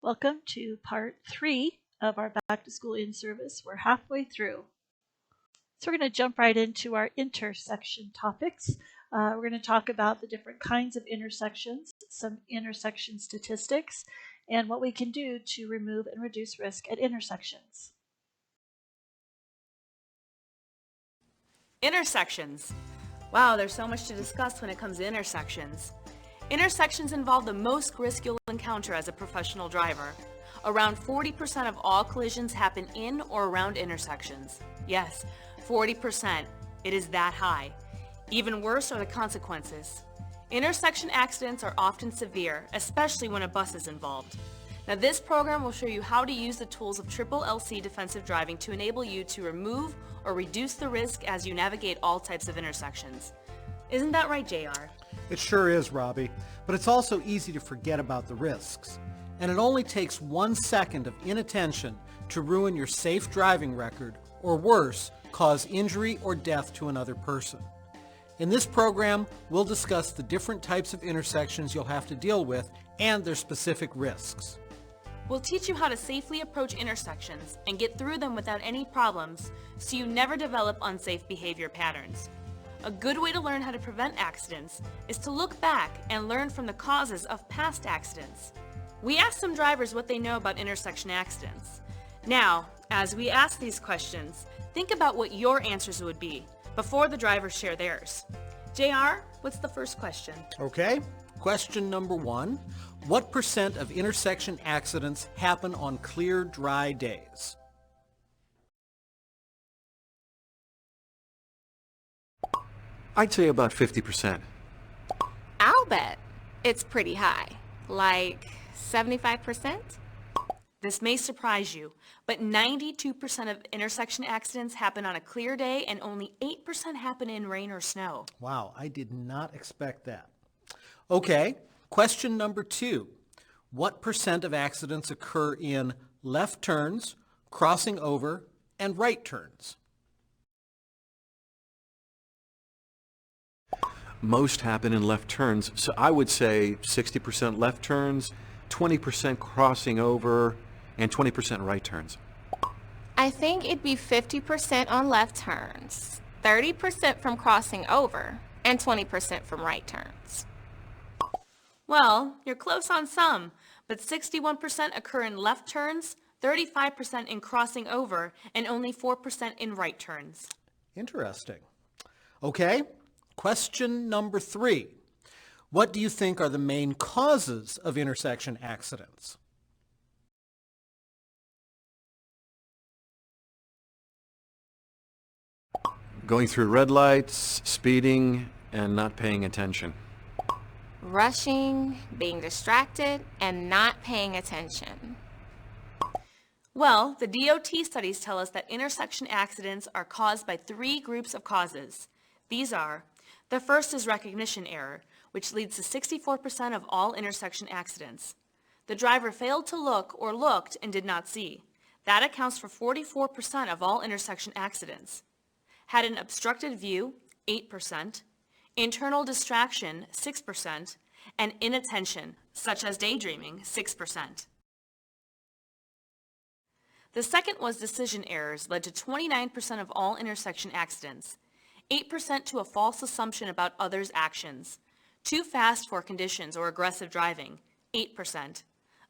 Welcome to part 3 of our back to school in-service. We're halfway through. So we're going to jump right into our intersection topics. We're going to talk about the different kinds of intersections, some intersection statistics, and what we can do to remove and reduce risk at intersections. Intersections. Wow, there's so much to discuss when it comes to intersections. Intersections involve the most risk you'll encounter as a professional driver. Around 40% of all collisions happen in or around intersections. Yes, 40%. It is that high. Even worse are the consequences. Intersection accidents are often severe, especially when a bus is involved. Now this program will show you how to use the tools of Triple LC defensive driving to enable you to remove or reduce the risk as you navigate all types of intersections. Isn't that right, JR? It sure is, Robbie, but it's also easy to forget about the risks. And it only takes 1 second of inattention to ruin your safe driving record, or worse, cause injury or death to another person. In this program, we'll discuss the different types of intersections you'll have to deal with and their specific risks. We'll teach you how to safely approach intersections and get through them without any problems so you never develop unsafe behavior patterns. A good way to learn how to prevent accidents is to look back and learn from the causes of past accidents. We asked some drivers what they know about intersection accidents. Now, as we ask these questions, think about what your answers would be before the drivers share theirs. JR, what's the first question? Okay, question number 1. What percent of intersection accidents happen on clear, dry days? I'd say about 50%. I'll bet it's pretty high, like 75%. This may surprise you, but 92% of intersection accidents happen on a clear day and only 8% happen in rain or snow. Wow, I did not expect that. Okay, question number 2. What percent of accidents occur in left turns, crossing over, and right turns? Most happen in left turns, so I would say 60% left turns, 20% crossing over, and 20% right turns. I think it'd be 50% on left turns, 30% from crossing over, and 20% from right turns. Well, you're close on some, but 61% occur in left turns, 35% in crossing over, and only 4% in right turns. Interesting. Okay, question number 3. What do you think are the main causes of intersection accidents? Going through red lights, speeding, and not paying attention. Rushing, being distracted, and not paying attention. Well, the DOT studies tell us that intersection accidents are caused by 3 groups of causes. These are: the first is recognition error, which leads to 64% of all intersection accidents. The driver failed to look or looked and did not see. That accounts for 44% of all intersection accidents. Had an obstructed view, 8%, internal distraction, 6%, and inattention, such as daydreaming, 6%. The second was decision errors led to 29% of all intersection accidents, 8% to a false assumption about others' actions, too fast for conditions or aggressive driving, 8%,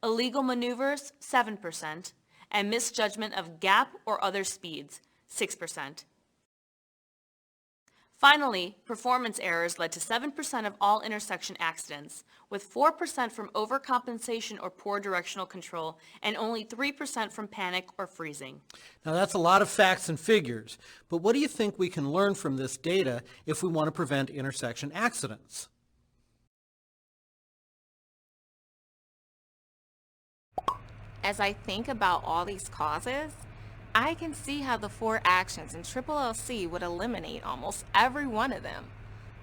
illegal maneuvers, 7%, and misjudgment of gap or other speeds, 6%. Finally, performance errors led to 7% of all intersection accidents, with 4% from overcompensation or poor directional control, and only 3% from panic or freezing. Now that's a lot of facts and figures, but what do you think we can learn from this data if we want to prevent intersection accidents? As I think about all these causes, I can see how the 4 actions in Triple LC would eliminate almost every one of them.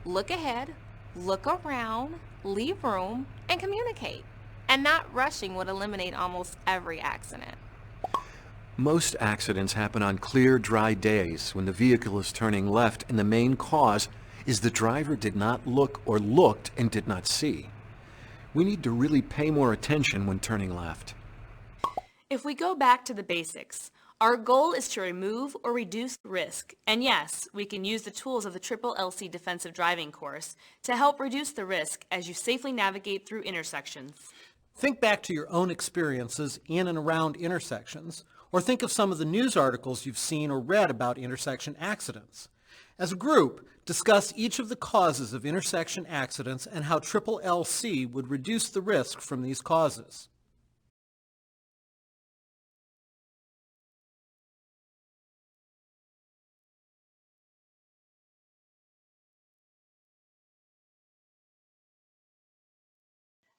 Look ahead, look around, leave room, and communicate. And not rushing would eliminate almost every accident. Most accidents happen on clear, dry days when the vehicle is turning left, and the main cause is the driver did not look or looked and did not see. We need to really pay more attention when turning left. If we go back to the basics, our goal is to remove or reduce risk, and yes, we can use the tools of the LLC Defensive Driving course to help reduce the risk as you safely navigate through intersections. Think back to your own experiences in and around intersections, or think of some of the news articles you've seen or read about intersection accidents. As a group, discuss each of the causes of intersection accidents and how LLC would reduce the risk from these causes.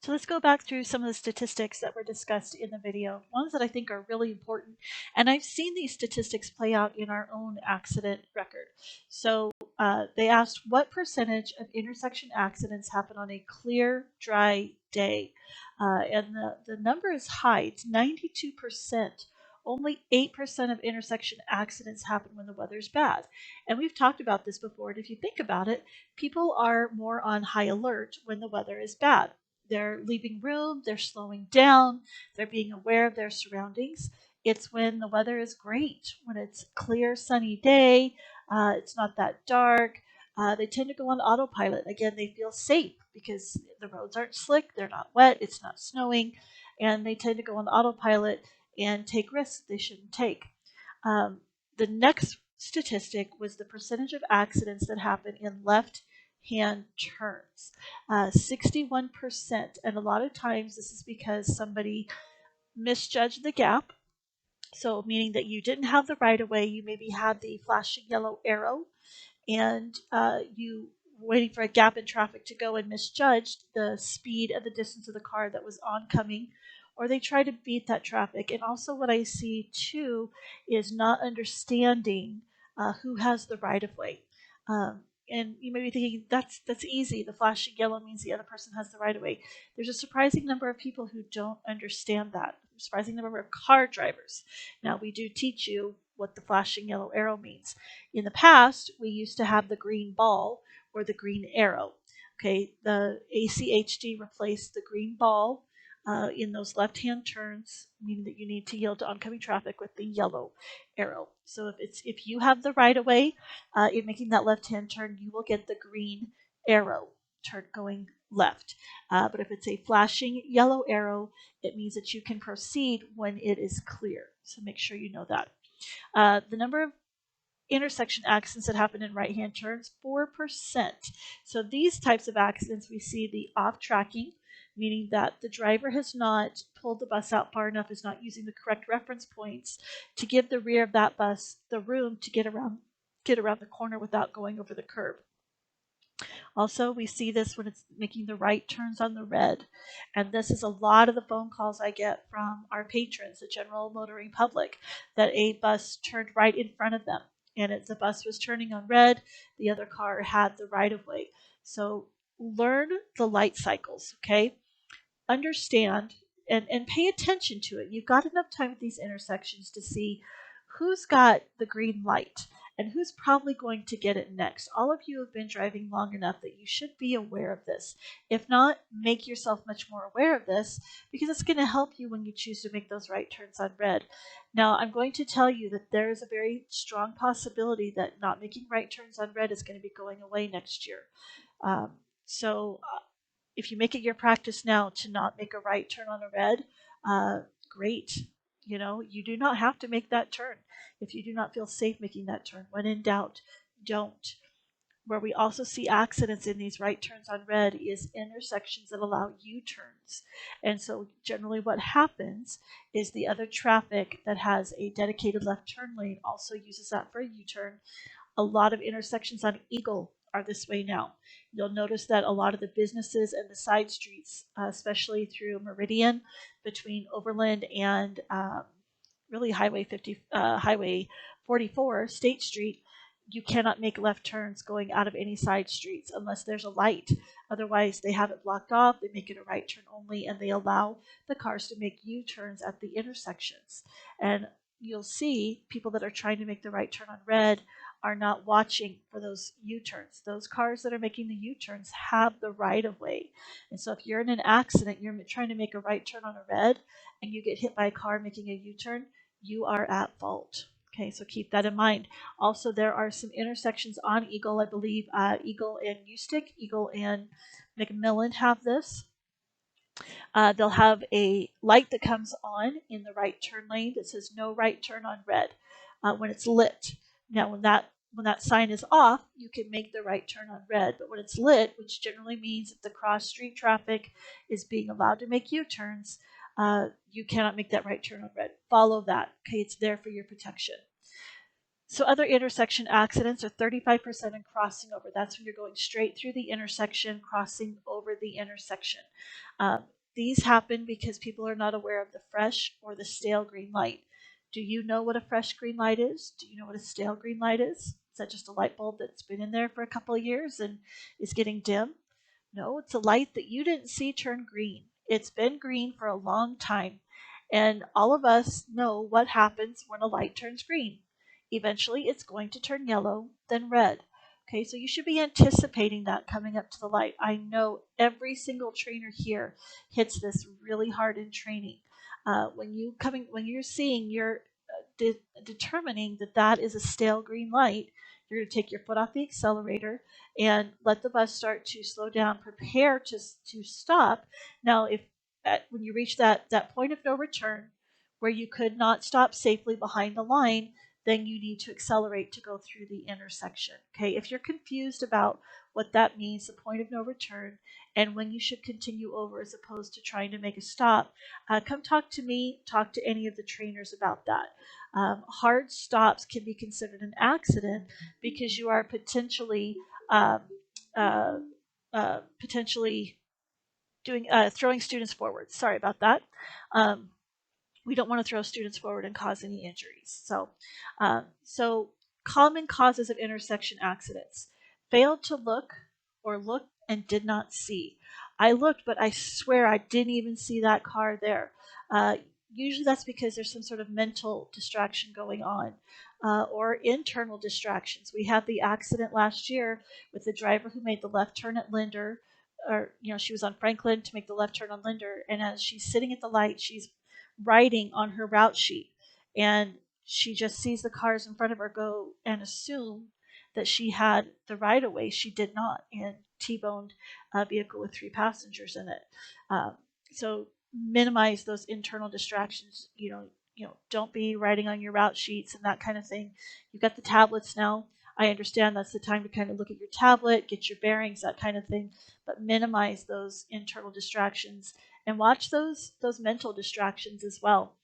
So let's go back through some of the statistics that were discussed in the video, ones that I think are really important. And I've seen these statistics play out in our own accident record. So they asked what percentage of intersection accidents happen on a clear, dry day. And the number is high. It's 92%. Only 8% of intersection accidents happen when the weather's bad. And we've talked about this before. And if you think about it, people are more on high alert when the weather is bad. They're leaving room, they're slowing down, they're being aware of their surroundings. It's when the weather is great, when it's a clear, sunny day, it's not that dark. They tend to go on autopilot. Again, they feel safe because the roads aren't slick, they're not wet, it's not snowing, and they tend to go on autopilot and take risks they shouldn't take. The next statistic was the percentage of accidents that happen in left-hand turns. 61%. And a lot of times this is because somebody misjudged the gap. So, meaning that you didn't have the right of way, you maybe had the flashing yellow arrow, and you were waiting for a gap in traffic to go and misjudged the speed and the distance of the car that was oncoming, or they try to beat that traffic. And also, what I see too is not understanding who has the right of way. And you may be thinking that's easy. The flashing yellow means the other person has the right of way. There's a surprising number of people who don't understand that. A surprising number of car drivers. Now we do teach you what the flashing yellow arrow means. In the past, we used to have the green ball or the green arrow. Okay, the ACHD replaced the green ball in those left-hand turns, meaning that you need to yield to oncoming traffic, with the yellow arrow. So if you have the right of way in making that left-hand turn, you will get the green arrow turn going left. But if it's a flashing yellow arrow, it means that you can proceed when it is clear. So make sure you know that. The number of intersection accidents that happen in right-hand turns, 4%. So these types of accidents, we see the off-tracking, meaning that the driver has not pulled the bus out far enough, is not using the correct reference points to give the rear of that bus the room to get around the corner without going over the curb. Also, we see this when it's making the right turns on the red. And this is a lot of the phone calls I get from our patrons, the general motoring public, that a bus turned right in front of them. And the bus was turning on red, the other car had the right of way. So learn the light cycles, okay? Understand and pay attention to it. You've got enough time at these intersections to see who's got the green light and who's probably going to get it next. All of you have been driving long enough that you should be aware of this. If not, make yourself much more aware of this, because it's going to help you when you choose to make those right turns on red. Now, I'm going to tell you that there is a very strong possibility that not making right turns on red is going to be going away next year. So if you make it your practice now to not make a right turn on a red, great. You know, you do not have to make that turn if you do not feel safe making that turn. When in doubt, don't. Where we also see accidents in these right turns on red is intersections that allow U-turns. And so generally what happens is the other traffic that has a dedicated left turn lane also uses that for a U-turn. A lot of intersections on Eagle are this way now. You'll notice that a lot of the businesses and the side streets, especially through Meridian, between Overland and really Highway 44, State Street, you cannot make left turns going out of any side streets unless there's a light. Otherwise, they have it blocked off, they make it a right turn only, and they allow the cars to make U-turns at the intersections. And you'll see people that are trying to make the right turn on red are not watching for those U-turns. Those cars that are making the U-turns have the right of way. And so if you're in an accident, you're trying to make a right turn on a red, and you get hit by a car making a U-turn, you are at fault. Okay, so keep that in mind. Also, there are some intersections on Eagle. I believe Eagle and Ustick, Eagle and McMillan have this. They'll have a light that comes on in the right turn lane that says no right turn on red when it's lit. Now, when that sign is off, you can make the right turn on red. But when it's lit, which generally means that the cross street traffic is being allowed to make U-turns, you cannot make that right turn on red. Follow that. Okay, it's there for your protection. So other intersection accidents are 35% in crossing over. That's when you're going straight through the intersection, crossing over the intersection. These happen because people are not aware of the fresh or the stale green light. Do you know what a fresh green light is? Do you know what a stale green light is? Is that just a light bulb that's been in there for a couple of years and is getting dim? No, it's a light that you didn't see turn green. It's been green for a long time. And all of us know what happens when a light turns green. Eventually, it's going to turn yellow, then red. Okay, so you should be anticipating that coming up to the light. I know every single trainer here hits this really hard in training. When you're seeing, you're determining that that is a stale green light. You're going to take your foot off the accelerator and let the bus start to slow down. Prepare to stop. Now, if when you reach that point of no return, where you could not stop safely behind the line, then you need to accelerate to go through the intersection. Okay, if you're confused about what that means, the point of no return, and when you should continue over as opposed to trying to make a stop, come talk to me, talk to any of the trainers about that. Hard stops can be considered an accident because you are potentially doing throwing students forward. Sorry about that. We don't want to throw students forward and cause any injuries. So common causes of intersection accidents: failed to look or looked and did not see. I looked, but I swear I didn't even see that car there. Usually that's because there's some sort of mental distraction going on or internal distractions. We had the accident last year with the driver who made the left turn at Linder, or she was on Franklin to make the left turn on Linder, and as she's sitting at the light, she's writing on her route sheet, and she just sees the cars in front of her go and assume that she had the right of way. She did not, and T-boned a vehicle with 3 passengers in it. So minimize those internal distractions. Don't be writing on your route sheets and that kind of thing. You've got the tablets now. I understand that's the time to kind of look at your tablet, get your bearings, that kind of thing, but minimize those internal distractions and watch those mental distractions as well.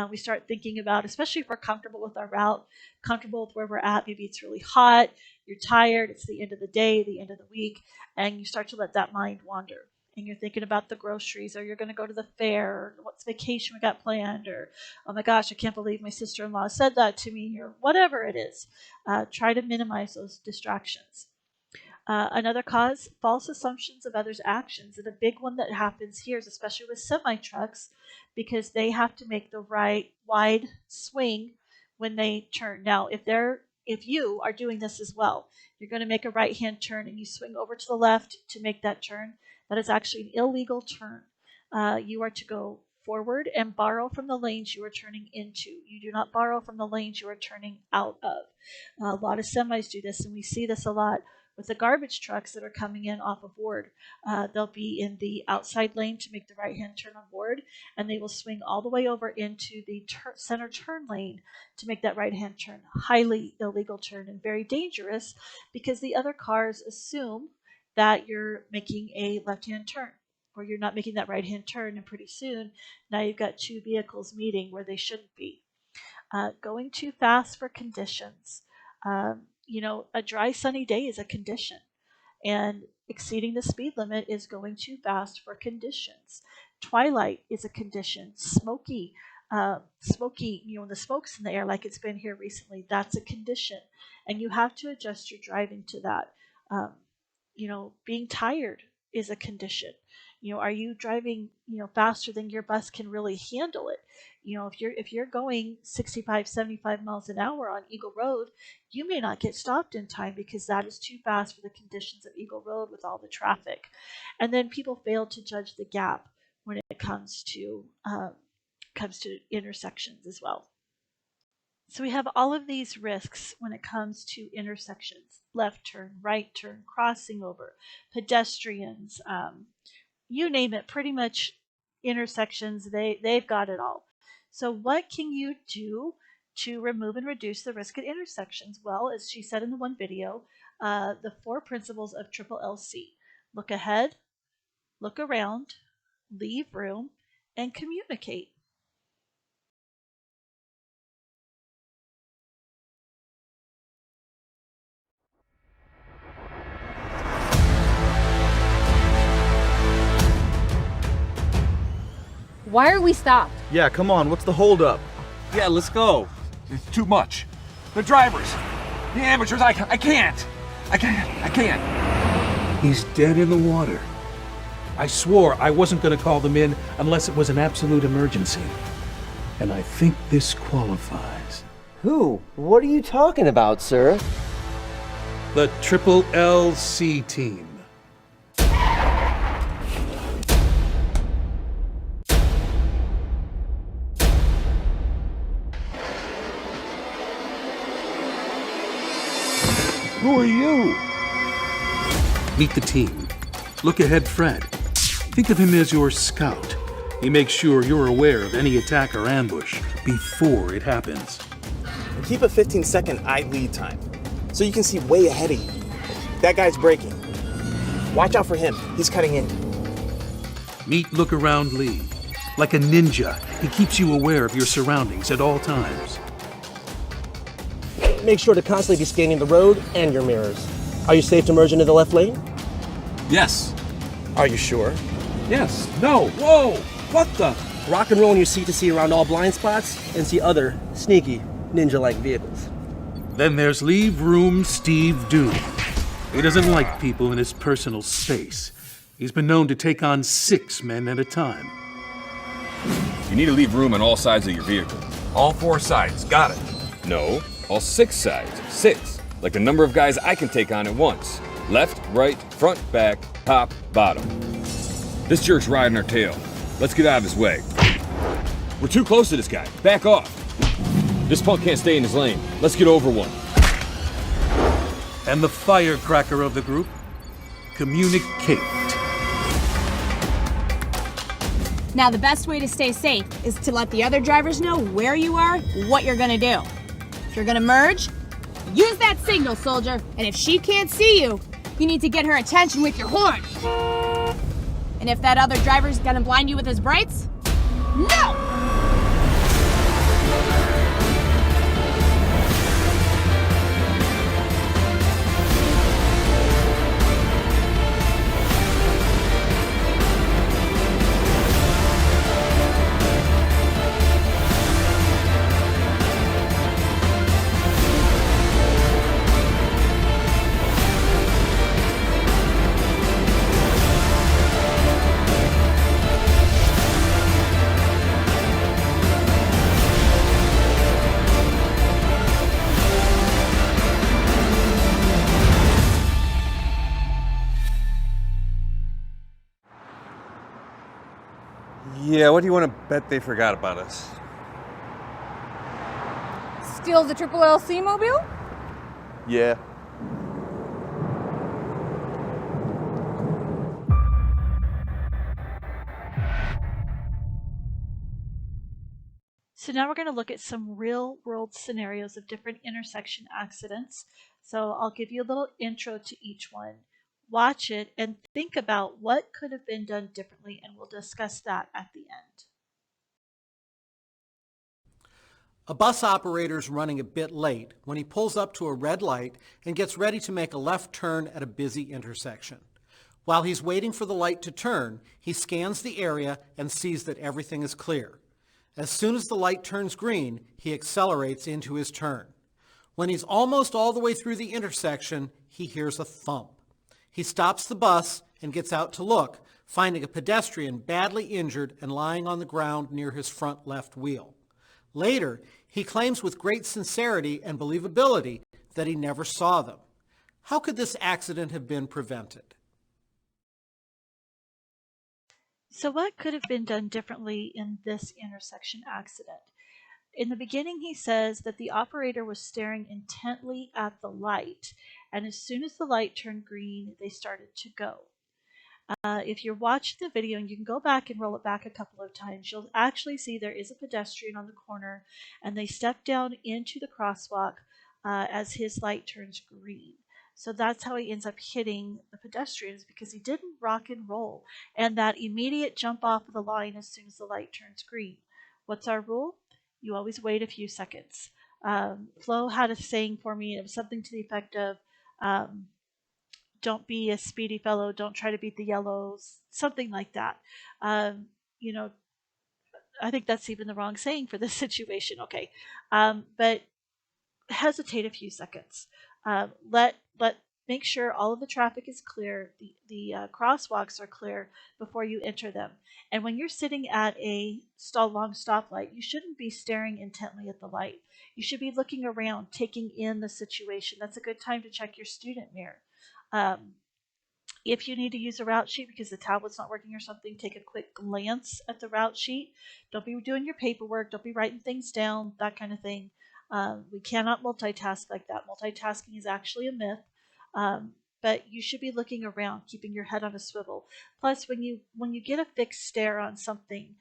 We start thinking about, especially if we're comfortable with our route, comfortable with where we're at, maybe it's really hot, you're tired, it's the end of the day, the end of the week, and you start to let that mind wander. And you're thinking about the groceries, or you're going to go to the fair, or what's vacation we got planned, or oh my gosh, I can't believe my sister-in-law said that to me, or whatever it is. Try to minimize those distractions. Another cause, false assumptions of others' actions. And a big one that happens here is especially with semi-trucks, because they have to make the right wide swing when they turn. Now, if you are doing this as well, you're going to make a right-hand turn and you swing over to the left to make that turn. That is actually an illegal turn. You are to go forward and borrow from the lanes you are turning into. You do not borrow from the lanes you are turning out of. A lot of semis do this, and we see this a lot with the garbage trucks that are coming in off of Ward. They'll be in the outside lane to make the right-hand turn on Ward, and they will swing all the way over into the center turn lane to make that right-hand turn. Highly illegal turn and very dangerous, because the other cars assume that you're making a left-hand turn, or you're not making that right-hand turn, and pretty soon now you've got 2 vehicles meeting where they shouldn't be. Going too fast for conditions. A dry sunny day is a condition, and exceeding the speed limit is going too fast for conditions. Twilight is a condition. Smoky, the smoke's in the air like it's been here recently, that's a condition, and you have to adjust your driving to that. Being tired is a condition. Are you driving, faster than your bus can really handle it? If you're going 65, 75 miles an hour on Eagle Road, you may not get stopped in time because that is too fast for the conditions of Eagle Road with all the traffic. And then people fail to judge the gap when it comes to comes to intersections as well. So we have all of these risks when it comes to intersections: left turn, right turn, crossing over, pedestrians, you name it, pretty much intersections, they've got it all. So what can you do to remove and reduce the risk at intersections? Well, as she said in the one video, the 4 principles of Triple LC: look ahead, look around, leave room, and communicate. Why are we stopped? Yeah, come on, what's the holdup? Yeah, let's go. It's too much. The drivers, the amateurs, I can't. I can't. He's dead in the water. I swore I wasn't going to call them in unless it was an absolute emergency. And I think this qualifies. Who? What are you talking about, sir? The Triple LC team. Who are you? Meet the team. Look ahead, Fred. Think of him as your scout. He makes sure you're aware of any attack or ambush before it happens. Keep a 15-second eye lead time, so you can see way ahead of you. That guy's braking. Watch out for him, he's cutting in. Meet Look Around Lee. Like a ninja, he keeps you aware of your surroundings at all times. Make sure to constantly be scanning the road and your mirrors. Are you safe to merge into the left lane? Yes. Are you sure? Yes. No. Whoa. What the? Rock and roll in your seat to see around all blind spots and see other sneaky ninja-like vehicles. Then there's Leave Room Steve Doom. He doesn't like people in his personal space. He's been known to take on 6 men at a time. You need to leave room on all sides of your vehicle. All 4 sides, got it. No, all 6 sides. 6, like the number of guys I can take on at once. Left, right, front, back, top, bottom. This jerk's riding our tail. Let's get out of his way. We're too close to this guy. Back off. This punk can't stay in his lane. Let's get over one. And the firecracker of the group, communicate. Now, the best way to stay safe is to let the other drivers know where you are, what you're gonna do. If you're gonna merge, use that signal, soldier. And if she can't see you, you need to get her attention with your horn. And if that other driver's gonna blind you with his brights, no! Yeah, what do you want to bet they forgot about us? Steals the Triple LC mobile? Yeah. So now we're going to look at some real world scenarios of different intersection accidents. So I'll give you a little intro to each one. Watch it and think about what could have been done differently, and we'll discuss that at the end. A bus operator's running a bit late when he pulls up to a red light and gets ready to make a left turn at a busy intersection. While he's waiting for the light to turn, he scans the area and sees that everything is clear. As soon as the light turns green, he accelerates into his turn. When he's almost all the way through the intersection, he hears a thump. He stops the bus and gets out to look, finding a pedestrian badly injured and lying on the ground near his front left wheel. Later, he claims with great sincerity and believability that he never saw them. How could this accident have been prevented? So what could have been done differently in this intersection accident? In the beginning, he says that the operator was staring intently at the light, and as soon as the light turned green, they started to go. If you're watching the video, and you can go back and roll it back a couple of times, you'll actually see there is a pedestrian on the corner, and they step down into the crosswalk as his light turns green. So that's how he ends up hitting the pedestrians, because he didn't rock and roll. And that immediate jump off of the line as soon as the light turns green. What's our rule? You always wait a few seconds. Flo had a saying for me. It was something to the effect of, don't be a speedy fellow, don't try to beat the yellows, something like that. Um, you know, I think that's even the wrong saying for this situation. Okay. But hesitate a few seconds. Let make sure all of the traffic is clear. The crosswalks are clear before you enter them. And when you're sitting at a long stoplight, you shouldn't be staring intently at the light. You should be looking around, taking in the situation. That's a good time to check your student mirror. If you need to use a route sheet because the tablet's not working or something, take a quick glance at the route sheet. Don't be doing your paperwork. Don't be writing things down, that kind of thing. We cannot multitask like that. Multitasking is actually a myth. But you should be looking around, keeping your head on a swivel. Plus, when you get a fixed stare on something,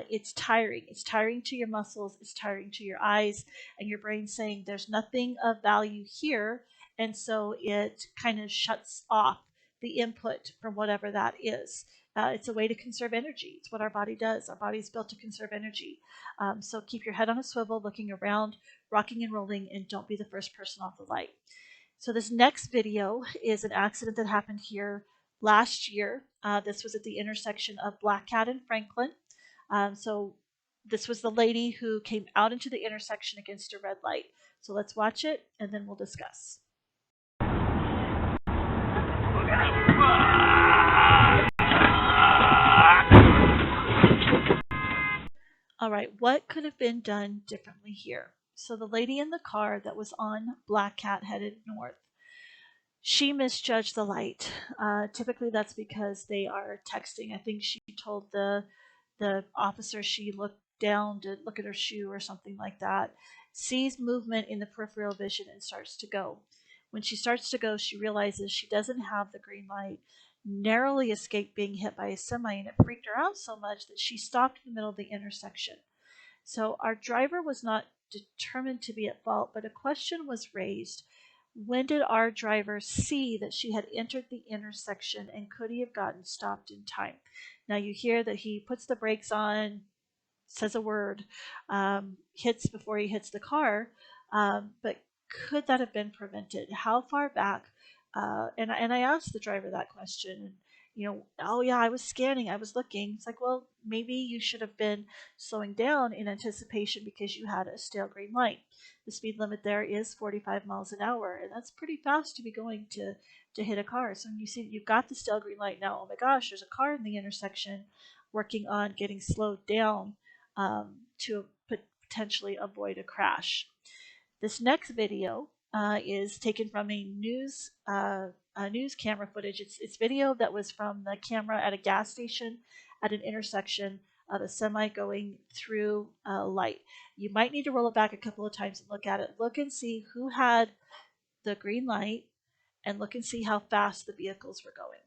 it's tiring. It's tiring to your muscles. It's tiring to your eyes, and your brain saying there's nothing of value here, and so it kind of shuts off the input from whatever that is. It's a way to conserve energy. It's what our body does. Our body is built to conserve energy. So keep your head on a swivel, looking around, rocking and rolling, and don't be the first person off the light. So this next video is an accident that happened here last year. This was at the intersection of Black Cat and Franklin. So this was the lady who came out into the intersection against a red light. So let's watch it, and then we'll discuss. All right, what could have been done differently here? So the lady in the car that was on Black Cat headed north, she misjudged the light. Typically that's because they are texting. I think she told the officer she looked down to look at her shoe or something like that, sees movement in the peripheral vision and starts to go. When she starts to go, she realizes she doesn't have the green light, narrowly escaped being hit by a semi, and it freaked her out so much that she stopped in the middle of the intersection. So our driver was not determined to be at fault, but a question was raised. When did our driver see that she had entered the intersection, and could he have gotten stopped in time? Now you hear that he puts the brakes on, says a word, hits before he hits the car, but could that have been prevented? How far back? And I asked the driver that question. Oh yeah, I was scanning, I was looking. It's like, well, maybe you should have been slowing down in anticipation because you had a stale green light. The speed limit there is 45 miles an hour, and that's pretty fast to be going to hit a car. So when you see that you've got the stale green light now, oh my gosh, there's a car in the intersection working on getting slowed down to potentially avoid a crash. This next video is taken from a news camera footage. It's video that was from the camera at a gas station at an intersection of a semi going through a light. You might need to roll it back a couple of times and look at it. Look and see who had the green light, and look and see how fast the vehicles were going.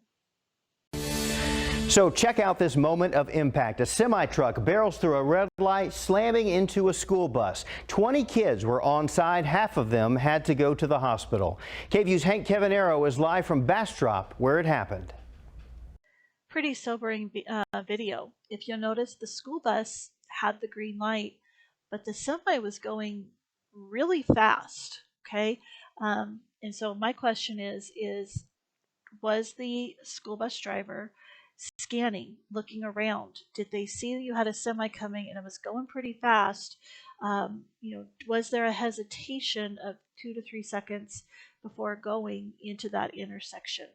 So check out this moment of impact. A semi-truck barrels through a red light, slamming into a school bus. 20 kids were on side. Half of them had to go to the hospital. KVU's Hank Kevinero is live from Bastrop, where it happened. Pretty sobering video. If you'll notice, the school bus had the green light, but the semi was going really fast. Okay, and so my question is was the school bus driver scanning, looking around? Did they see that you had a semi coming and it was going pretty fast? Was there a hesitation of 2 to 3 seconds before going into that intersection?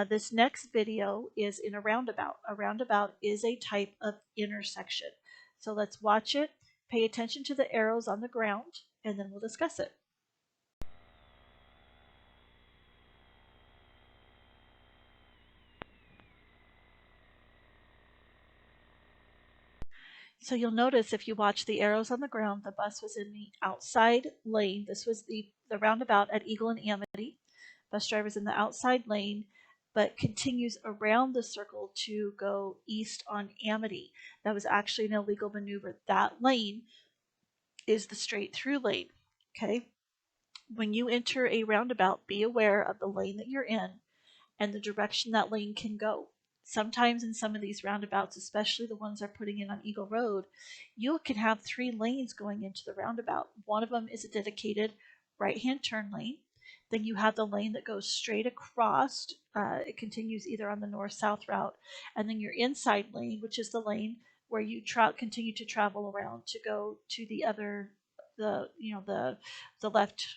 This next video is in a roundabout. A roundabout is a type of intersection. So let's watch it, pay attention to the arrows on the ground, and then we'll discuss it. So you'll notice if you watch the arrows on the ground, the bus was in the outside lane. This was the roundabout at Eagle and Amity. Bus driver's in the outside lane, but continues around the circle to go east on Amity. That was actually an illegal maneuver. That lane is the straight through lane. Okay. When you enter a roundabout, be aware of the lane that you're in and the direction that lane can go. Sometimes in some of these roundabouts, especially the ones they're putting in on Eagle Road, you can have 3 lanes going into the roundabout. One of them is a dedicated right-hand turn lane. Then you have the lane that goes straight across. It continues either on the north-south route. And then your inside lane, which is the lane where you continue to travel around to go to the other, the left,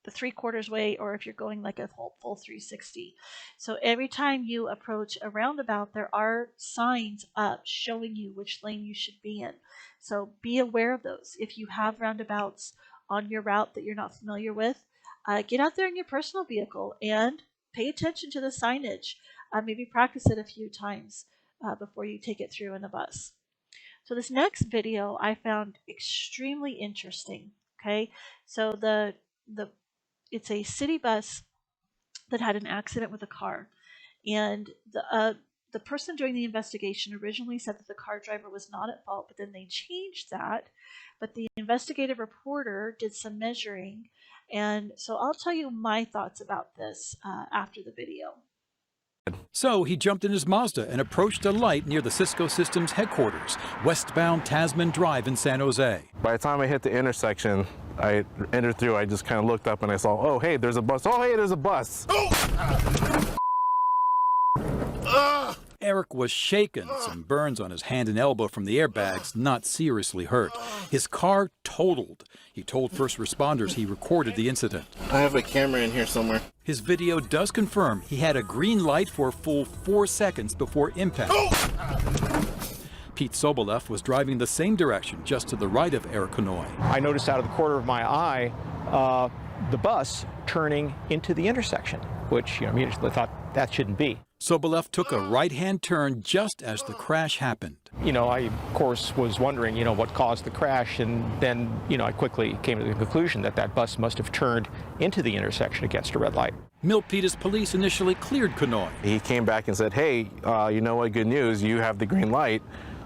the 3/4 way, or if you're going like a full 360. So every time you approach a roundabout, there are signs up showing you which lane you should be in. So be aware of those. If you have roundabouts on your route that you're not familiar with, get out there in your personal vehicle and pay attention to the signage. Maybe practice it a few times before you take it through in the bus. So this next video I found extremely interesting. Okay, so it's a city bus that had an accident with a car, and the person doing the investigation originally said that the car driver was not at fault, but then they changed that. But the investigative reporter did some measuring, and so I'll tell you my thoughts about this after the video. So he jumped in his Mazda and approached a light near the Cisco Systems headquarters, westbound Tasman Drive in San Jose. By the time I hit the intersection, I entered through, I just kind of looked up and I saw, oh, hey, there's a bus. Oh, hey, there's a bus. Eric was shaken, some burns on his hand and elbow from the airbags, not seriously hurt. His car totaled. He told first responders he recorded the incident. I have a camera in here somewhere. His video does confirm he had a green light for a full 4 seconds before impact. Pete Sobolev was driving the same direction, just to the right of Eric Conoy. I noticed out of the corner of my eye the bus turning into the intersection, which immediately thought that shouldn't be. Sobolev took a right-hand turn just as the crash happened. I, of course, was wondering, what caused the crash, and then, I quickly came to the conclusion that that bus must have turned into the intersection against a red light. Milpitas police initially cleared Conoy. He came back and said, hey, you know what, good news, you have the green light.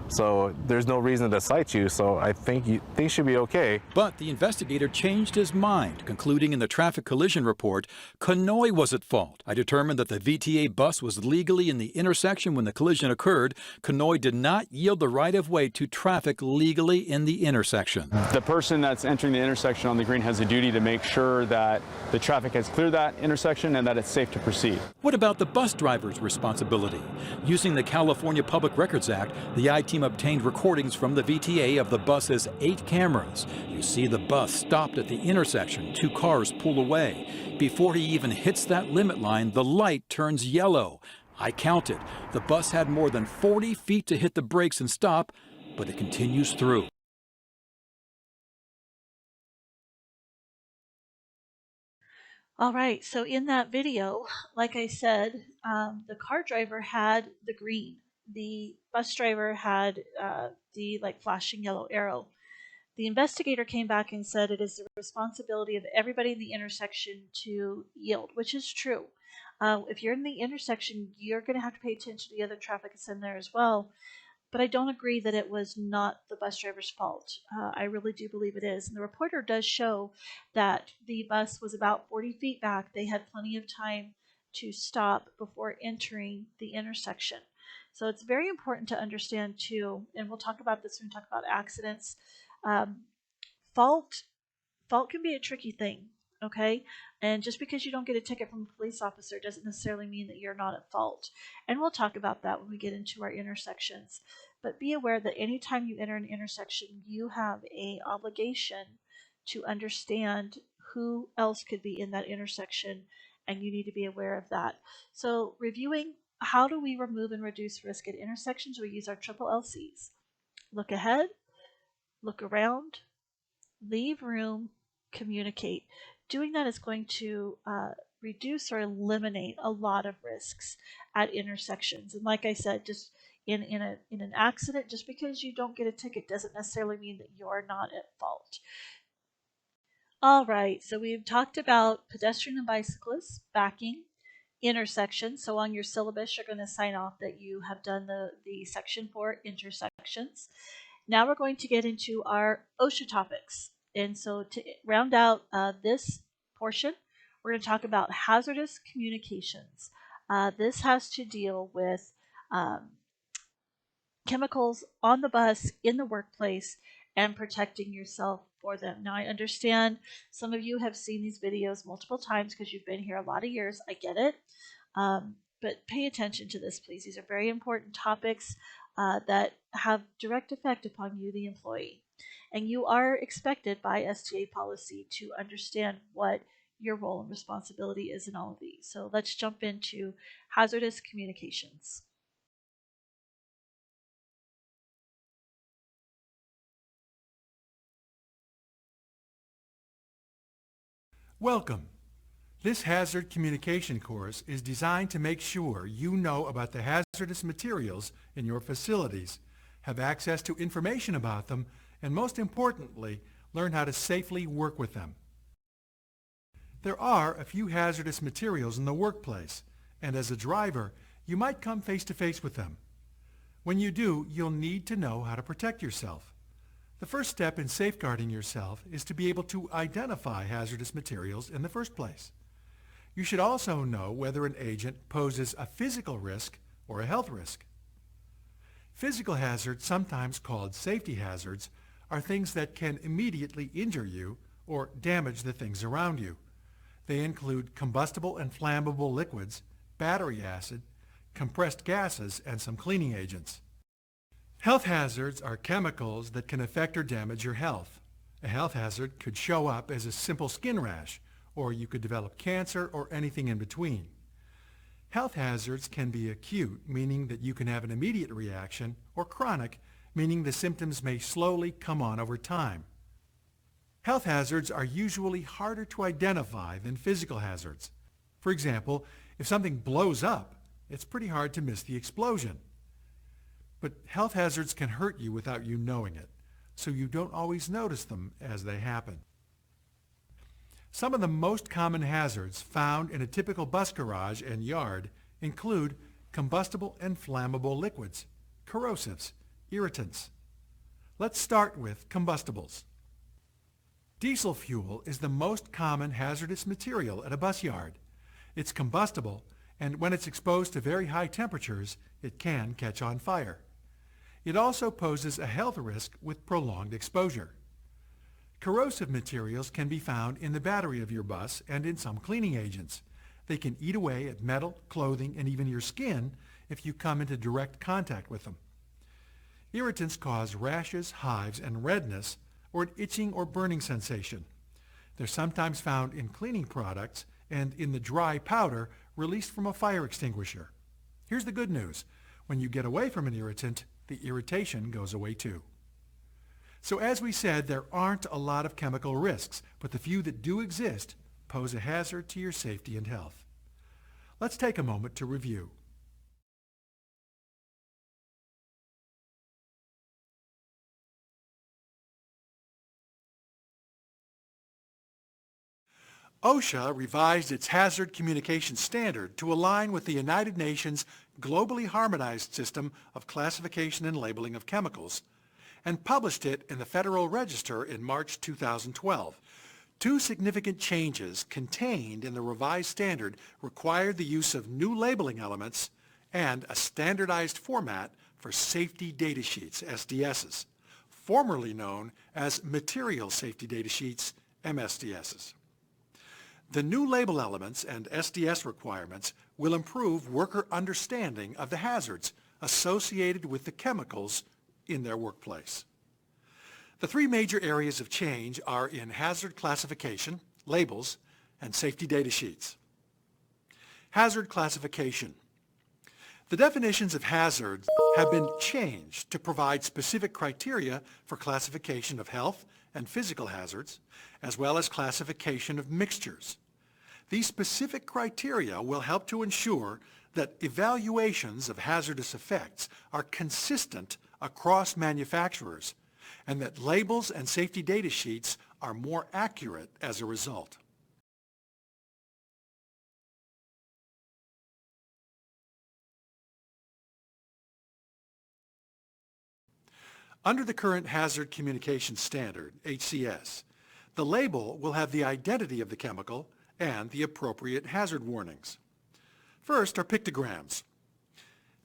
So there's no reason to cite you, so I think things should be okay. But the investigator changed his mind, concluding in the traffic collision report, Conoy was at fault. I determined that the VTA bus was legally in the intersection when the collision occurred. Conoy did not yield the right-of-way to traffic legally in the intersection. The person that's entering the intersection on the green has a duty to make sure that the traffic has cleared that intersection and that it's safe to proceed. What about the bus driver's responsibility? Using the California Public Records Act, the I-Team obtained recordings from the VTA of the bus's 8 cameras. You see the bus stopped at the intersection. 2 cars pull away. Before he even hits that limit line, the light turns yellow. I counted. The bus had more than 40 feet to hit the brakes and stop, but it continues through. All right, so in that video, like I said, the car driver had the green. The bus driver had the flashing yellow arrow. The investigator came back and said it is the responsibility of everybody in the intersection to yield, which is true. If you're in the intersection, you're going to have to pay attention to the other traffic that's in there as well. But I don't agree that it was not the bus driver's fault. I really do believe it is. And the reporter does show that the bus was about 40 feet back. They had plenty of time to stop before entering the intersection. So it's very important to understand too, and we'll talk about this when we talk about accidents. Fault can be a tricky thing, okay? And just because you don't get a ticket from a police officer doesn't necessarily mean that you're not at fault. And we'll talk about that when we get into our intersections. But be aware that anytime you enter an intersection, you have an obligation to understand who else could be in that intersection, and you need to be aware of that. So reviewing, how do we remove and reduce risk at intersections? We use our triple LCs. Look ahead, look around, leave room, communicate. Doing that is going to reduce or eliminate a lot of risks at intersections. And like I said, just in an accident. Just because you don't get a ticket doesn't necessarily mean that you're not at fault. All right, so we've talked about pedestrian and bicyclists, backing, intersections. So on your syllabus, you're going to sign off that you have done the section for intersections. Now we're going to get into our OSHA topics. And so to round out this portion, we're going to talk about hazardous communications. This has to deal with chemicals on the bus, in the workplace, and protecting yourself for them. Now, I understand some of you have seen these videos multiple times because you've been here a lot of years. I get it. But pay attention to this, please. These are very important topics that have direct effect upon you, the employee. And you are expected by STA policy to understand what your role and responsibility is in all of these. So let's jump into hazardous communications. Welcome. This hazard communication course is designed to make sure you know about the hazardous materials in your facilities, have access to information about them, and most importantly, learn how to safely work with them. There are a few hazardous materials in the workplace, and as a driver, you might come face to face with them. When you do, you'll need to know how to protect yourself. The first step in safeguarding yourself is to be able to identify hazardous materials in the first place. You should also know whether an agent poses a physical risk or a health risk. Physical hazards, sometimes called safety hazards, are things that can immediately injure you or damage the things around you. They include combustible and flammable liquids, battery acid, compressed gases, and some cleaning agents. Health hazards are chemicals that can affect or damage your health. A health hazard could show up as a simple skin rash, or you could develop cancer or anything in between. Health hazards can be acute, meaning that you can have an immediate reaction, or chronic, meaning the symptoms may slowly come on over time. Health hazards are usually harder to identify than physical hazards. For example, if something blows up, it's pretty hard to miss the explosion. But health hazards can hurt you without you knowing it, so you don't always notice them as they happen. Some of the most common hazards found in a typical bus garage and yard include combustible and flammable liquids, corrosives, irritants. Let's start with combustibles. Diesel fuel is the most common hazardous material at a bus yard. It's combustible, and when it's exposed to very high temperatures, it can catch on fire. It also poses a health risk with prolonged exposure. Corrosive materials can be found in the battery of your bus and in some cleaning agents. They can eat away at metal, clothing, and even your skin if you come into direct contact with them. Irritants cause rashes, hives, and redness, or an itching or burning sensation. They're sometimes found in cleaning products and in the dry powder released from a fire extinguisher. Here's the good news. When you get away from an irritant, the irritation goes away too. So as we said, there aren't a lot of chemical risks, but the few that do exist pose a hazard to your safety and health. Let's take a moment to review. OSHA revised its hazard communication standard to align with the United Nations globally harmonized system of classification and labeling of chemicals, and published it in the Federal Register in March 2012. Two significant changes contained in the revised standard required the use of new labeling elements and a standardized format for safety data sheets, SDSs, formerly known as Material Safety Data Sheets, MSDSs. The new label elements and SDS requirements will improve worker understanding of the hazards associated with the chemicals in their workplace. The three major areas of change are in hazard classification, labels, and safety data sheets. Hazard classification. The definitions of hazards have been changed to provide specific criteria for classification of health and physical hazards, as well as classification of mixtures. These specific criteria will help to ensure that evaluations of hazardous effects are consistent across manufacturers and that labels and safety data sheets are more accurate as a result. Under the current Hazard Communications Standard, HCS, the label will have the identity of the chemical and the appropriate hazard warnings. First are pictograms.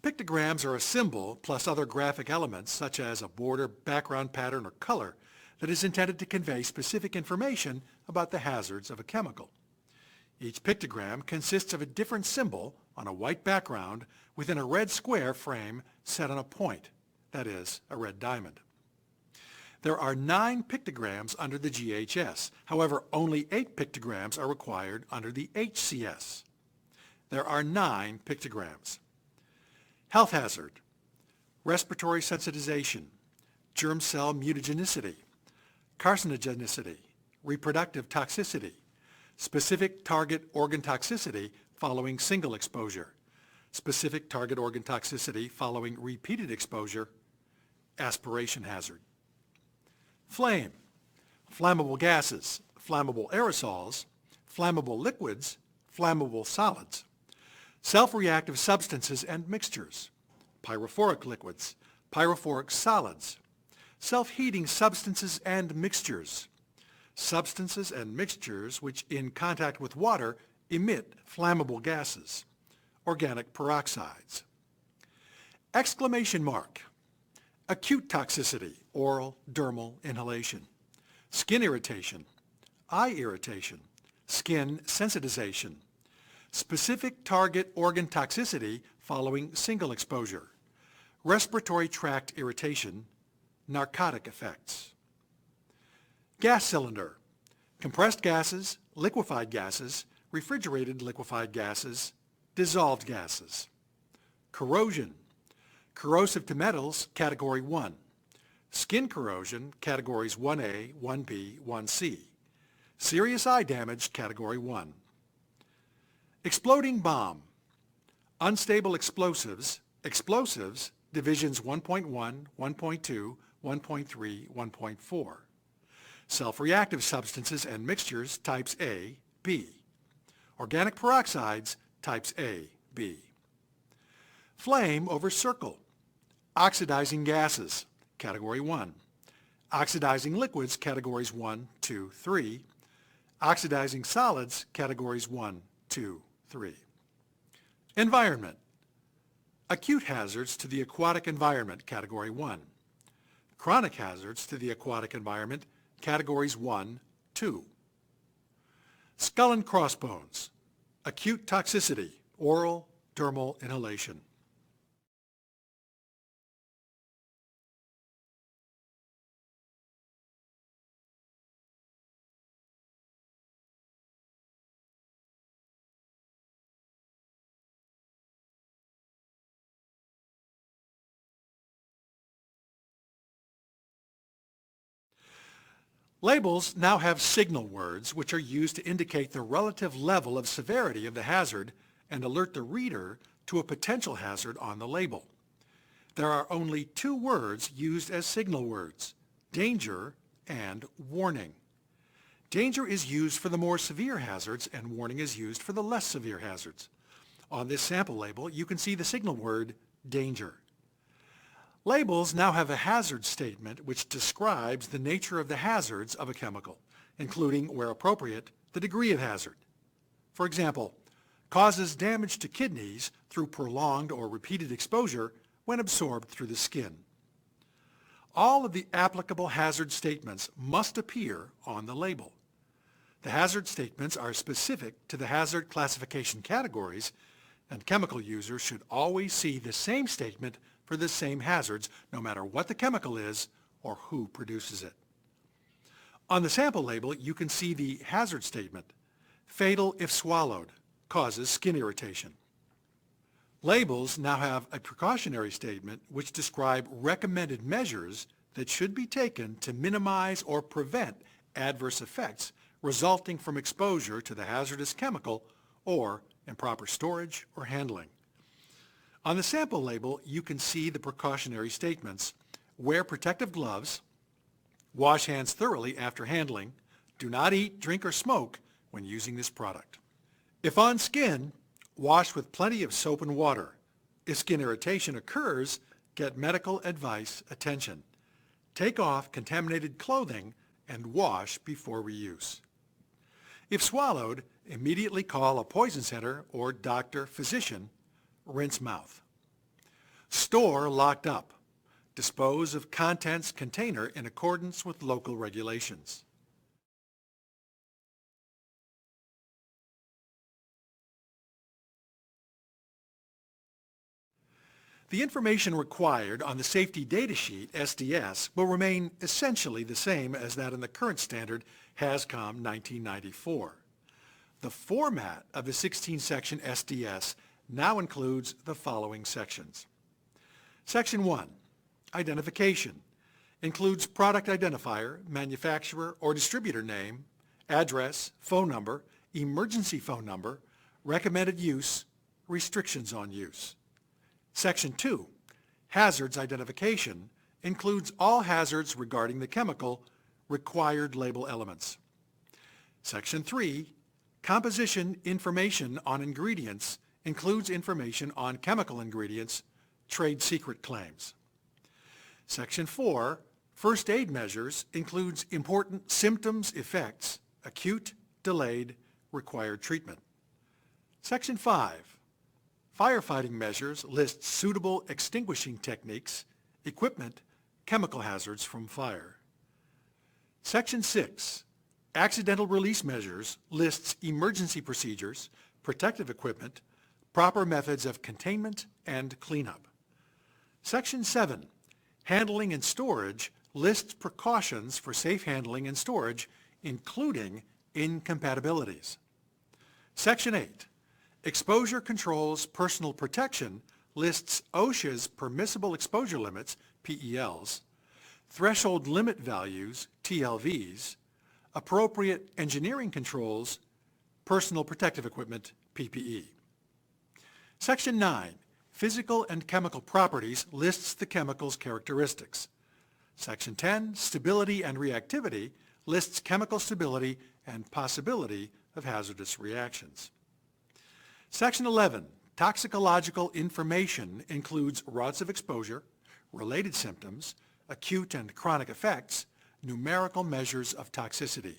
Pictograms are a symbol plus other graphic elements such as a border, background pattern, or color that is intended to convey specific information about the hazards of a chemical. Each pictogram consists of a different symbol on a white background within a red square frame set on a point, that is, a red diamond. There are 9 pictograms under the GHS. However, only 8 pictograms are required under the HCS. There are 9 pictograms. Health hazard, respiratory sensitization, germ cell mutagenicity, carcinogenicity, reproductive toxicity, specific target organ toxicity following single exposure, specific target organ toxicity following repeated exposure, aspiration hazard. Flame, flammable gases, flammable aerosols, flammable liquids, flammable solids. Self-reactive substances and mixtures, pyrophoric liquids, pyrophoric solids. Self-heating substances and mixtures, substances and mixtures which in contact with water emit flammable gases, organic peroxides. Exclamation mark, acute toxicity, oral, dermal, inhalation, skin irritation, eye irritation, skin sensitization, specific target organ toxicity following single exposure, respiratory tract irritation, narcotic effects. Gas cylinder, compressed gases, liquefied gases, refrigerated liquefied gases, dissolved gases. Corrosion, corrosive to metals, category 1. Skin corrosion, categories 1A, 1B, 1C. Serious eye damage, category 1. Exploding bomb, unstable explosives, explosives, divisions 1.1, 1.2, 1.3, 1.4. Self-reactive substances and mixtures, types A, B. Organic peroxides, types A, B. Flame over circle, oxidizing gases, category 1. Oxidizing liquids, categories 1, 2, 3. Oxidizing solids, categories 1, 2, 3. Environment, acute hazards to the aquatic environment, category 1. Chronic hazards to the aquatic environment, categories 1, 2. Skull and crossbones, acute toxicity, oral, dermal inhalation. Labels now have signal words which are used to indicate the relative level of severity of the hazard and alert the reader to a potential hazard on the label. There are only 2 words used as signal words, danger and warning. Danger is used for the more severe hazards and warning is used for the less severe hazards. On this sample label, you can see the signal word danger. Labels now have a hazard statement which describes the nature of the hazards of a chemical, including, where appropriate, the degree of hazard. For example, causes damage to kidneys through prolonged or repeated exposure when absorbed through the skin. All of the applicable hazard statements must appear on the label. The hazard statements are specific to the hazard classification categories, and chemical users should always see the same statement for the same hazards, no matter what the chemical is or who produces it. On the sample label, you can see the hazard statement, fatal if swallowed, causes skin irritation. Labels now have a precautionary statement which describe recommended measures that should be taken to minimize or prevent adverse effects resulting from exposure to the hazardous chemical or improper storage or handling. On the sample label, you can see the precautionary statements: wear protective gloves, wash hands thoroughly after handling, do not eat, drink, or smoke when using this product. If on skin, wash with plenty of soap and water. If skin irritation occurs, get medical advice attention. Take off contaminated clothing and wash before reuse. If swallowed, immediately call a poison center or doctor, physician. Rinse mouth. Store locked up. Dispose of contents container in accordance with local regulations. The information required on the Safety Data Sheet, SDS, will remain essentially the same as that in the current standard HAZCOM 1994. The format of the 16-section SDS now includes the following sections. Section 1, Identification, includes product identifier, manufacturer or distributor name, address, phone number, emergency phone number, recommended use, restrictions on use. Section 2, Hazards Identification, includes all hazards regarding the chemical, required label elements. Section 3, Composition Information on Ingredients, includes information on chemical ingredients, trade secret claims. Section 4, First Aid Measures, includes important symptoms, effects, acute, delayed, required treatment. Section 5, Firefighting Measures, lists suitable extinguishing techniques, equipment, chemical hazards from fire. Section 6, Accidental Release Measures, lists emergency procedures, protective equipment, proper methods of containment and cleanup. Section 7, Handling and Storage, lists precautions for safe handling and storage, including incompatibilities. Section 8, Exposure Controls Personal Protection, lists OSHA's permissible exposure limits, PELs, threshold limit values, TLVs, appropriate engineering controls, personal protective equipment, PPE. Section 9, Physical and Chemical Properties, lists the chemical's characteristics. Section 10, Stability and Reactivity, lists chemical stability and possibility of hazardous reactions. Section 11, Toxicological Information, includes routes of exposure, related symptoms, acute and chronic effects, numerical measures of toxicity.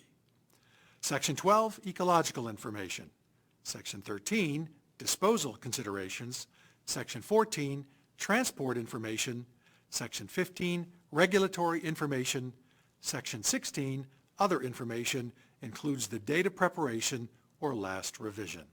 Section 12, Ecological Information. Section 13, Disposal Considerations. Section 14, Transport Information. Section 15, Regulatory Information. Section 16, Other Information, includes the date of preparation or last revision.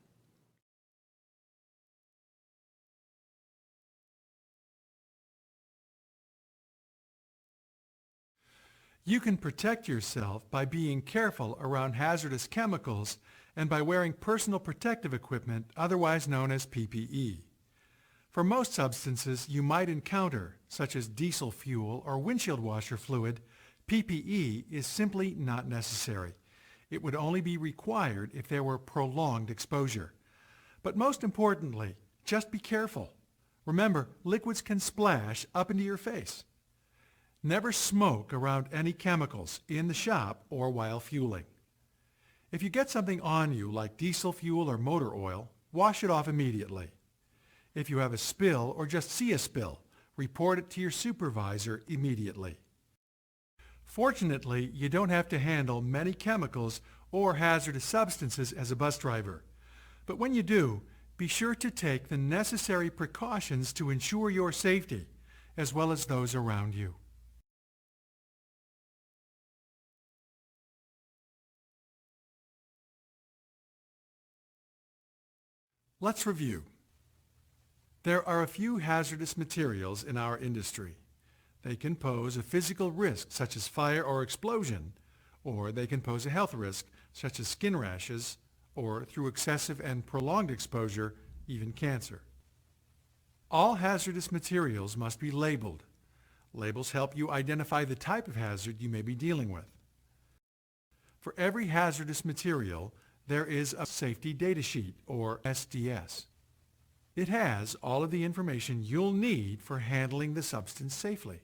You can protect yourself by being careful around hazardous chemicals and by wearing personal protective equipment, otherwise known as PPE. For most substances you might encounter, such as diesel fuel or windshield washer fluid, PPE is simply not necessary. It would only be required if there were prolonged exposure. But most importantly, just be careful. Remember, liquids can splash up into your face. Never smoke around any chemicals in the shop or while fueling. If you get something on you like diesel fuel or motor oil, wash it off immediately. If you have a spill or just see a spill, report it to your supervisor immediately. Fortunately, you don't have to handle many chemicals or hazardous substances as a bus driver. But when you do, be sure to take the necessary precautions to ensure your safety, as well as those around you. Let's review. There are a few hazardous materials in our industry. They can pose a physical risk such as fire or explosion, or they can pose a health risk such as skin rashes, or through excessive and prolonged exposure, even cancer. All hazardous materials must be labeled. Labels help you identify the type of hazard you may be dealing with. For every hazardous material, there is a Safety Data Sheet, or SDS. It has all of the information you'll need for handling the substance safely.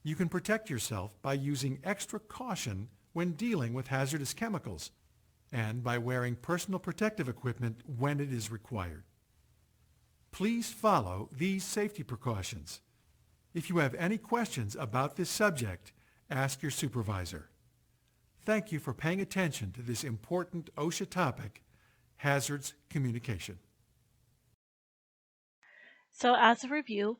You can protect yourself by using extra caution when dealing with hazardous chemicals and by wearing personal protective equipment when it is required. Please follow these safety precautions. If you have any questions about this subject, ask your supervisor. Thank you for paying attention to this important OSHA topic, hazards communication. So as a review,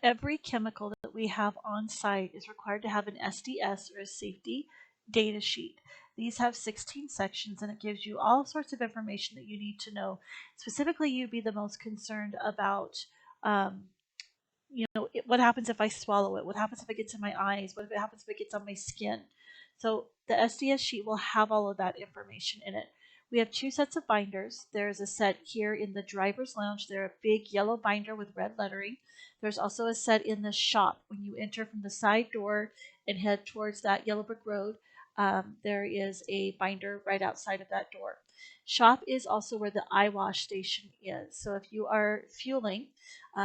every chemical that we have on site is required to have an SDS, or a safety data sheet. These have 16 sections, and it gives you all sorts of information that you need to know. Specifically, you'd be the most concerned about what happens if I swallow it? What happens if it gets in my eyes? What if it happens if it gets on my skin? So the SDS sheet will have all of that information in it. We have 2 sets of binders. There's a set here in the driver's lounge. They're a big yellow binder with red lettering. There's also a set in the shop. When you enter from the side door and head towards that yellow brick road, there is a binder right outside of that door. Shop is also where the eye wash station is. So if you are fueling,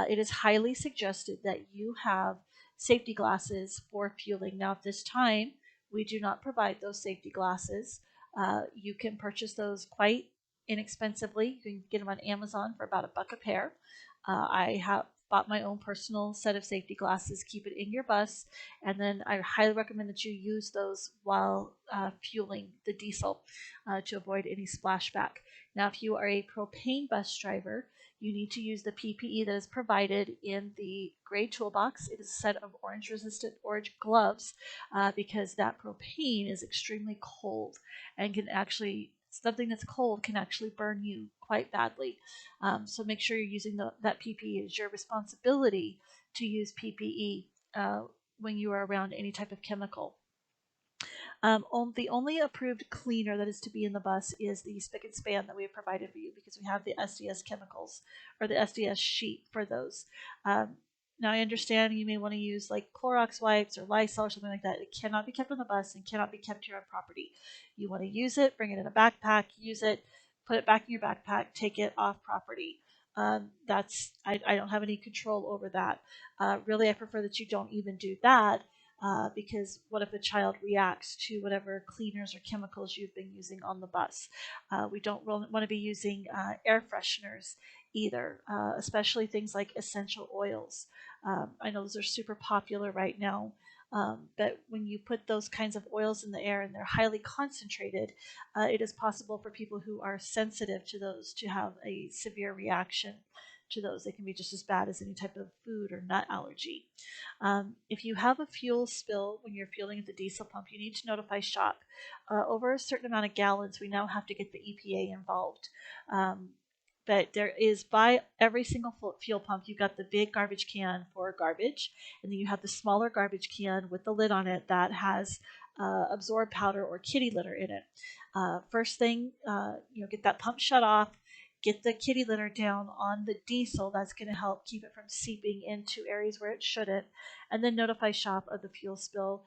it is highly suggested that you have safety glasses for fueling. Now at this time, we do not provide those safety glasses. You can purchase those quite inexpensively. You can get them on Amazon for about $1 a pair. I have bought my own personal set of safety glasses. Keep it in your bus, and then I highly recommend that you use those while fueling the diesel to avoid any splashback. Now, if you are a propane bus driver, you need to use the PPE that is provided in the gray toolbox. It is a set of orange-resistant orange gloves because that propane is extremely cold and can actually, something that's cold can actually burn you quite badly. So make sure you're using that PPE. It is your responsibility to use PPE when you are around any type of chemical. The only approved cleaner that is to be in the bus is the spick and span that we have provided for you, because we have the SDS chemicals, or the SDS sheet for those. Now I understand you may want to use like Clorox wipes or Lysol or something like that. It cannot be kept on the bus and cannot be kept here on property. You want to use it, bring it in a backpack, use it, put it back in your backpack, take it off property. I don't have any control over that. Really, I prefer that you don't even do that. Because what if a child reacts to whatever cleaners or chemicals you've been using on the bus? We don't want to be using air fresheners either, especially things like essential oils. I know those are super popular right now, but when you put those kinds of oils in the air and they're highly concentrated, it is possible for people who are sensitive to those to have a severe reaction to those. They can be just as bad as any type of food or nut allergy. If you have a fuel spill when you're fueling at the diesel pump, you need to notify shop. Over a certain amount of gallons, we now have to get the EPA involved. But there is, by every single fuel pump, you've got the big garbage can for garbage, and then you have the smaller garbage can with the lid on it that has absorbed powder or kitty litter in it. First thing, get that pump shut off. Get the kitty litter down on the diesel. That's going to help keep it from seeping into areas where it shouldn't. And then notify shop of the fuel spill.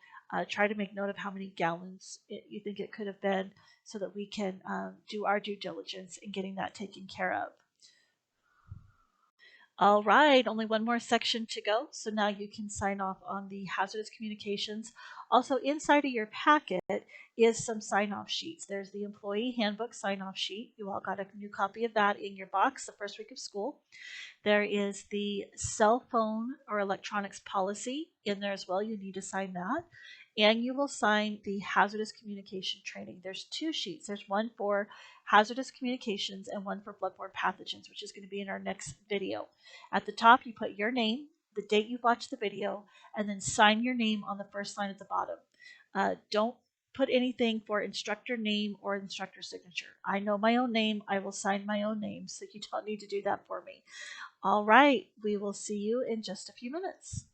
Try to make note of how many gallons you think it could have been, so that we can do our due diligence in getting that taken care of. All right, only one more section to go. So now you can sign off on the hazardous communications. Also, inside of your packet is some sign-off sheets. There's the employee handbook sign-off sheet. You all got a new copy of that in your box the first week of school. There is the cell phone or electronics policy in there as well. You need to sign that. And you will sign the hazardous communication training. There's 2 sheets. There's one for hazardous communications and one for bloodborne pathogens, which is going to be in our next video. At the top, you put your name, the date you watched the video, and then sign your name on the first line at the bottom. Don't put anything for instructor name or instructor signature. I know my own name. I will sign my own name, so you don't need to do that for me. All right, we will see you in just a few minutes.